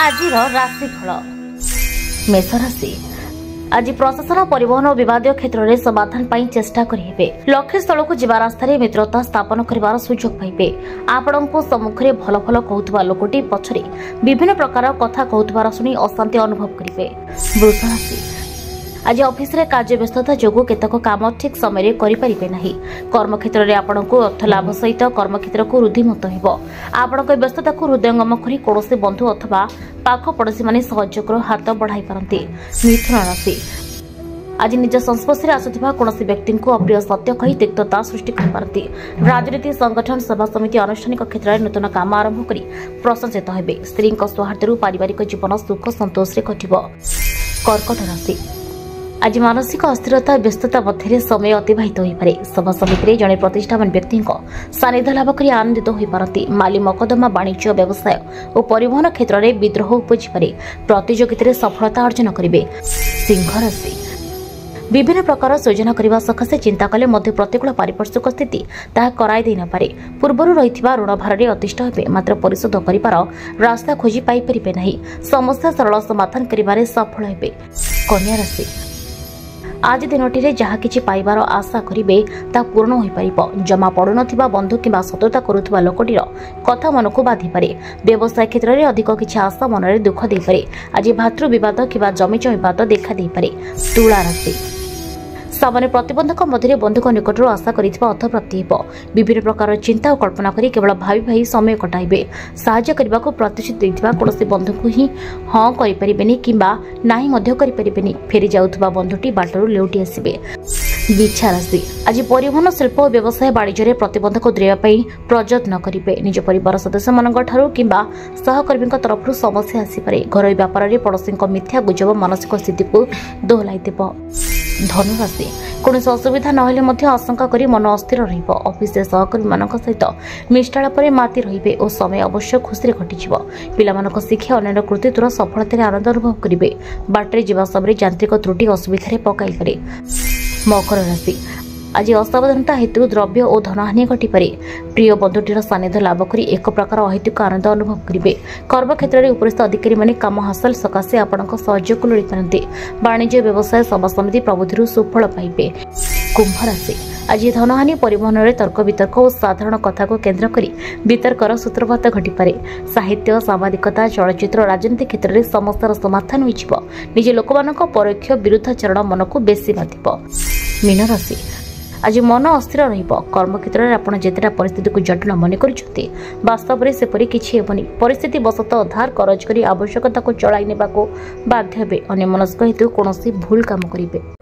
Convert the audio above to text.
आजिर राशिफल मेष राशि आज प्रशासन परिवहन और विवादीय क्षेत्र में समाधान पाई चेष्टा करेंगे। लक्ष्य स्थल को जीवा रास्तार मित्रता स्थापन कर सुजोग पाइबे। आपण सम्मुख में भल भल कहूबा लोकटी पछरे विभिन्न प्रकार कथा कहूबार शुणी अशांति अनुभव करेंगे। वृष राशि आज ऑफिस रे कार्य व्यस्तता जोगु केतक काम ठीक समय करें नहीं। कर्मक्षेत्र में आपण को अर्थ लाभ सहित कर्मक्षेत्र को रुद्धिमत हो। आपण व्यस्तता को हृदयंगम कर कौन बंधु अथवा पाख पड़ोशी माने सहयोग हाथ बढ़ाई पारती। मिथुन राशि आज निज संस्पर्श में आसुवा कौन व्यक्ति को अप्रिय सत्य कही तिक्तता सृष्टि करती। राजनीति संगठन सभा समिति आनुष्ठानिक क्षेत्र में नूतन काम आरंभ कर प्रशंसित हेबे। स्त्री सौहार्द पारिवारिक जीवन सुख संतोष में कटिब। कर्कट राशि आज मानसिक अस्थिरता व्यस्तता मध्य समय अतिबाहित हो पारे। सभा समिति जड़े प्रतिष्ठान व्यक्ति सानिध्य लाभ कर आनंदित हो पारती। माली मकदमा वाणिज्य व्यवसाय और परिवहन क्षेत्र में विद्रोह उपजी पारे। प्रतियोगिता सफलता अर्जन करेंगे। सिंह राशि विभिन्न प्रकार योजना करने सकाशे चिंता कले मध्य प्रतिकूल पारिपार्श्विक स्थिति ताहा कराई दे न पारे। पूर्वर रही ऋण भार अतिष्ठ हे मात्र परिशोध कर रास्ता खोजी पाइपर नहीं। समस्या सरल समाधान कर सफल हे। कन्या राशि आज दिनटी जहाँ किछि पाइबार आशा करेंगे ता पूर्ण हो पार। जमा पड़ु नथिबा बंधु किंबा शत्रुता करुवा लोकटीर कथा मन को बाधि पारे। व्यवसाय क्षेत्र में अधिक किछि आशा मन में दुख दे पारे। आज भातृ विवाद किंबा जमी विवाद देखा दे पारे। तुला राशि सामान्य प्रतिबंधक मध्य बंधुक निकटर आशा कर अर्थ प्राप्ति हो। विभिन्न प्रकार चिंता और कल्पना कर केवल भाई समय कटाइबे। साहाय्य करने को प्रतिश्रुति देथिबा कौन बंधु को ही हाँ करें किंबा नाही मध्य करें। फेरी जाउथबा बंधुटी बाटरू लेउटी आसिबे। बिछा राशि आज परिवहन शिल्प और व्यवसाय वाणिज्य प्रतिबंधक द्रेवाई प्रयत्न करेंगे। निज परिवार सदस्य मान किंबा सहकर्मी तरफ समस्या आसीपे। घर व्यापार में पड़ोशी मिथ्या गुजब मानसिक स्थिति को दोहलाई देव। धनु राशि कौन असुविधा ना आशंका कर मन अस्थिर ऑफिस सहकर्मी मान सहित मिष्टालाप माति रे और समय अवश्य खुशी कटिज। पिला शिक्षा अन्य कृतित्वर सफलता आनंद अनुभव करेंगे। बाटे जावा समय यांत्रिक त्रुटि असुविधा पकई पारे। मकर राशि आज असावधानता हेतु द्रव्य और धनहानि घटिपे। प्रिय बंधुटीर सानिध्य लाभ कर एक प्रकार अहेतुक आनंद अनुभव करेंगे। कर्मक्षेत्र में उपरिस्थ अधिकारी माने काम हासिल सकाशे आपणक सहयोग लोड़ी पारती। वाणिज्य व्यवसाय सभा समिति प्रबुद्धि सुफल पाइबे। कुंभ राशि आज धनहानि परिवहन में तर्क वितर्क और साधारण कथा को केन्द्र कर वितर्कर सूत्रपात घटिपे। साहित्य सामाजिकता चलचित्र राजनीति क्षेत्र में समस्यार समाधान हो। निज लोक परोक्ष विरुद्धाचरण मन को बेसी बाधिब। मीन राशि आज मन अस्थिर कर्मक्षेत्र में आपड़ जितेटा परिस्थिति को जटिल मन कर वास्तव में सेपरी किछि हेबनी। परिस्थिति बसत धार करज कर आवश्यकता को चलाई नेबाको बाध्य हेबे। अन्य मनस्क हेतु कौन भूल काम करेंगे।